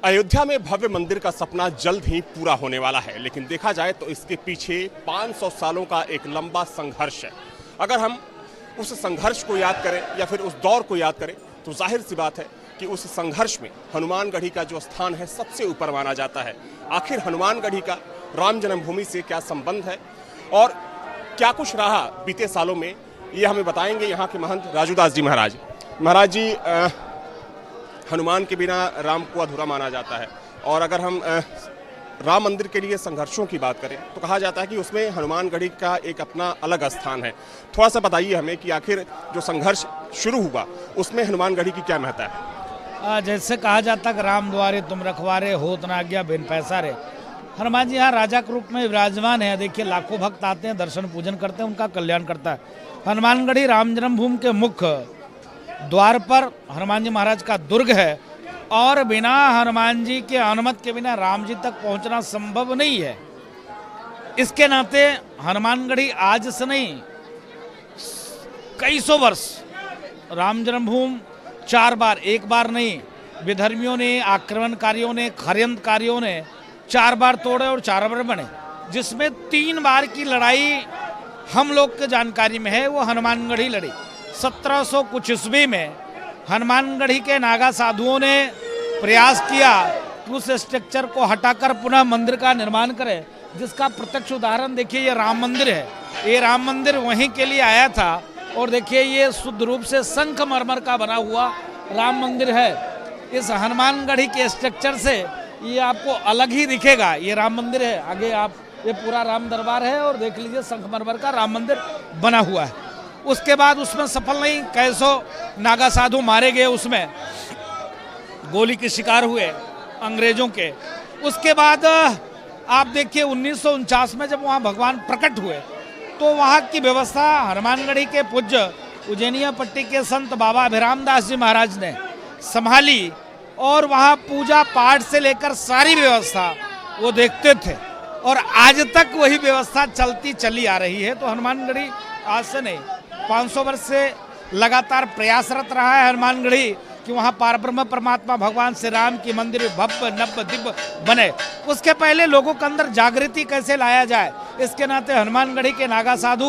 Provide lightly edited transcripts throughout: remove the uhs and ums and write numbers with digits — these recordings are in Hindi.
अयोध्या में भव्य मंदिर का सपना जल्द ही पूरा होने वाला है, लेकिन देखा जाए तो इसके पीछे 500 सालों का एक लंबा संघर्ष है। अगर हम उस संघर्ष को याद करें या फिर उस दौर को याद करें तो जाहिर सी बात है कि उस संघर्ष में हनुमानगढ़ी का जो स्थान है सबसे ऊपर माना जाता है। आखिर हनुमानगढ़ी का राम जन्मभूमि से क्या संबंध है और क्या कुछ रहा बीते सालों में, ये हमें बताएंगे यहाँ के महंत राजूदास जी महाराज। महाराज जी, हनुमान के बिना राम को अधूरा माना जाता है और अगर हम राम मंदिर के लिए संघर्षों की बात करें तो कहा जाता है कि उसमें हनुमानगढ़ी का एक अपना अलग स्थान है। थोड़ा सा बताइए हमें कि आखिर जो संघर्ष शुरू हुआ उसमें हनुमानगढ़ी की क्या महत्ता है। जैसे कहा जाता है कि राम द्वारे तुम रखवारे होत ना आज्ञा बिन पैसारे। हनुमान जी यहाँ राजा के रूप में विराजमान है। देखिए लाखों भक्त आते हैं, दर्शन पूजन करते हैं, उनका कल्याण करता है। हनुमानगढ़ी राम जन्मभूमि के मुख्य द्वार पर हनुमान जी महाराज का दुर्ग है और बिना हनुमान जी के अनुमति के बिना राम जी तक पहुंचना संभव नहीं है। इसके नाते हनुमानगढ़ी आज से नहीं कई सौ वर्ष राम जन्मभूमि 4 बार, एक बार नहीं, विधर्मियों ने, आक्रमणकारियों ने, षड्यंत्रकारियों ने 4 बार तोड़े और 4 बार बने, जिसमें 3 बार की लड़ाई हम लोग के जानकारी में है। वो हनुमानगढ़ी लड़ी 1700 कुछ ईस्वी में हनुमानगढ़ी के नागा साधुओं ने प्रयास किया कि उस स्ट्रक्चर को हटाकर पुनः मंदिर का निर्माण करें, जिसका प्रत्यक्ष उदाहरण देखिए ये राम मंदिर है। ये राम मंदिर वहीं के लिए आया था और देखिए ये शुद्ध रूप से संगमरमर का बना हुआ राम मंदिर है। इस हनुमानगढ़ी के स्ट्रक्चर से ये आपको अलग ही दिखेगा। ये राम मंदिर है, आगे आप ये पूरा राम दरबार है और देख लीजिए संगमरमर का राम मंदिर बना हुआ है। उसके बाद उसमें सफल नहीं, कैसो नागा साधु मारे गए, उसमें गोली के शिकार हुए अंग्रेजों के। उसके बाद आप देखिए 1949 में जब वहाँ भगवान प्रकट हुए तो वहाँ की व्यवस्था हनुमानगढ़ी के पूज्य उज्जैनिया पट्टी के संत बाबा अभिराम दास जी महाराज ने संभाली और वहाँ पूजा पाठ से लेकर सारी व्यवस्था वो देखते थे और आज तक वही व्यवस्था चलती चली आ रही है। तो हनुमानगढ़ी आज से नहीं 500 वर्ष से लगातार प्रयासरत रहा है हनुमानगढ़ी कि वहाँ पारब्रह्म परमात्मा भगवान श्री राम की मंदिर भव्य नव्य दिव्य बने। उसके पहले लोगों के अंदर जागृति कैसे लाया जाए, इसके नाते हनुमानगढ़ी के नागा साधु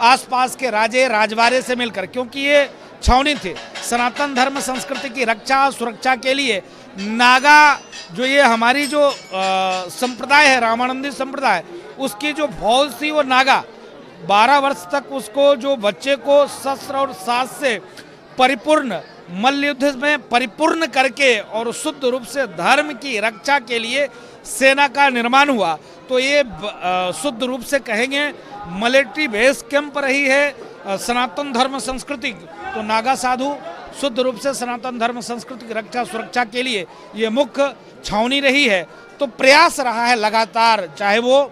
आसपास के राजे राजवाड़े से मिलकर, क्योंकि ये छावनी थी सनातन धर्म संस्कृति की रक्षा सुरक्षा के लिए, नागा जो ये हमारी जो संप्रदाय है रामानंदी संप्रदाय, उसकी जो फौज थी वो नागा 12 वर्ष तक उसको जो बच्चे को शस्त्र और साज से परिपूर्ण मल्ल युद्ध में परिपूर्ण करके और शुद्ध रूप से धर्म की रक्षा के लिए सेना का निर्माण हुआ। तो ये शुद्ध रूप से कहेंगे मिलिट्री बेस कैंप रही है सनातन धर्म संस्कृति। तो नागा साधु शुद्ध रूप से सनातन धर्म संस्कृति की रक्षा सुरक्षा के लिए ये मुख्य छावनी रही है। तो प्रयास रहा है लगातार, चाहे वो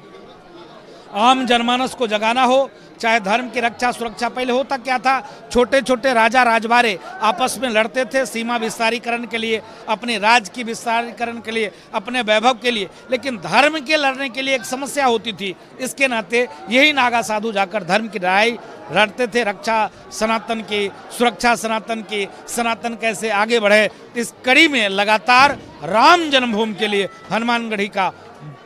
आम जनमानस को जगाना हो, चाहे धर्म की रक्षा सुरक्षा। पहले होता क्या था, छोटे छोटे राजा राजवाड़े आपस में लड़ते थे सीमा विस्तारीकरण के लिए, अपने राज्य की विस्तारीकरण के लिए, अपने वैभव के लिए, लेकिन धर्म के लड़ने के लिए एक समस्या होती थी। इसके नाते यही नागा साधु जाकर धर्म की लड़ाई लड़ते थे, रक्षा सनातन की, सुरक्षा सनातन की, सनातन कैसे आगे बढ़े। इस कड़ी में लगातार राम जन्मभूमि के लिए हनुमानगढ़ी का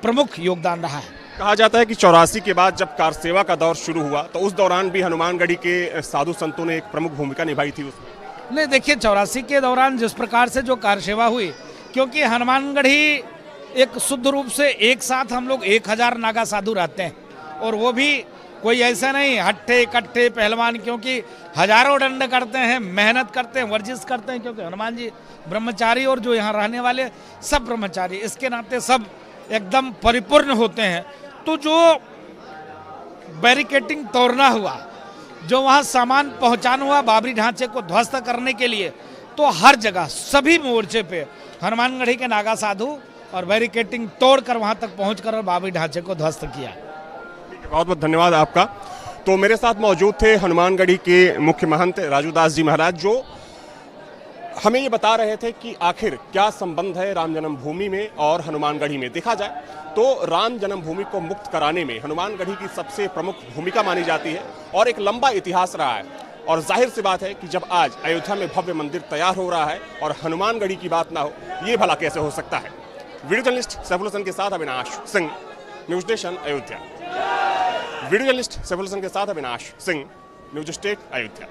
प्रमुख योगदान रहा है। कहा जाता है कि 84 के बाद जब कार सेवा का दौर शुरू हुआ तो उस दौरान भी हनुमानगढ़ी के साधु संतों ने एक प्रमुख भूमिका निभाई थी उसमें। नहीं, देखिए 84 के दौरान जिस प्रकार से जो कार सेवा हुई, क्योंकि हनुमानगढ़ी एक शुद्ध रूप से एक साथ हम लोग 1000 नागा साधु रहते हैं और वो भी कोई ऐसा नहीं हट्ठे कट्ठे पहलवान, क्योंकि हजारों दंड करते हैं, मेहनत करते हैं, वर्जिश करते हैं, क्योंकि हनुमान जी ब्रह्मचारी और जो यहाँ रहने वाले सब ब्रह्मचारी, इसके नाते सब एकदम परिपूर्ण होते हैं। तो जो बैरिकेटिंग तोड़ना हुआ, जो वहाँ सामान पहुँचाना हुआ बाबरी ढांचे को ध्वस्त करने के लिए, तो हर जगह सभी मोर्चे पे हनुमानगढ़ी के नागा साधु और बैरिकेटिंग तोड़कर वहाँ तक पहुँचकर और बाबरी ढांचे को ध्वस्त किया। बहुत बहुत धन्यवाद आपका। तो मेरे साथ मौजूद थे हनुमानगढ़ी के मुख्य महंत राजूदास जी महाराज, जो हमें ये बता रहे थे कि आखिर क्या संबंध है राम जन्मभूमि में और हनुमानगढ़ी में। देखा जाए तो राम जन्मभूमि को मुक्त कराने में हनुमानगढ़ी की सबसे प्रमुख भूमिका मानी जाती है और एक लंबा इतिहास रहा है। और जाहिर सी बात है कि जब आज अयोध्या में भव्य मंदिर तैयार हो रहा है और हनुमानगढ़ी की बात ना हो, ये भला कैसे हो सकता है। वीडियो जर्नलिस्ट सैफुल हसन के साथ Avinash Singh, news station Ayodhya. Video journalist Saiful Hasan के साथ अविनाश सिंह, न्यूज स्टेट अयोध्या।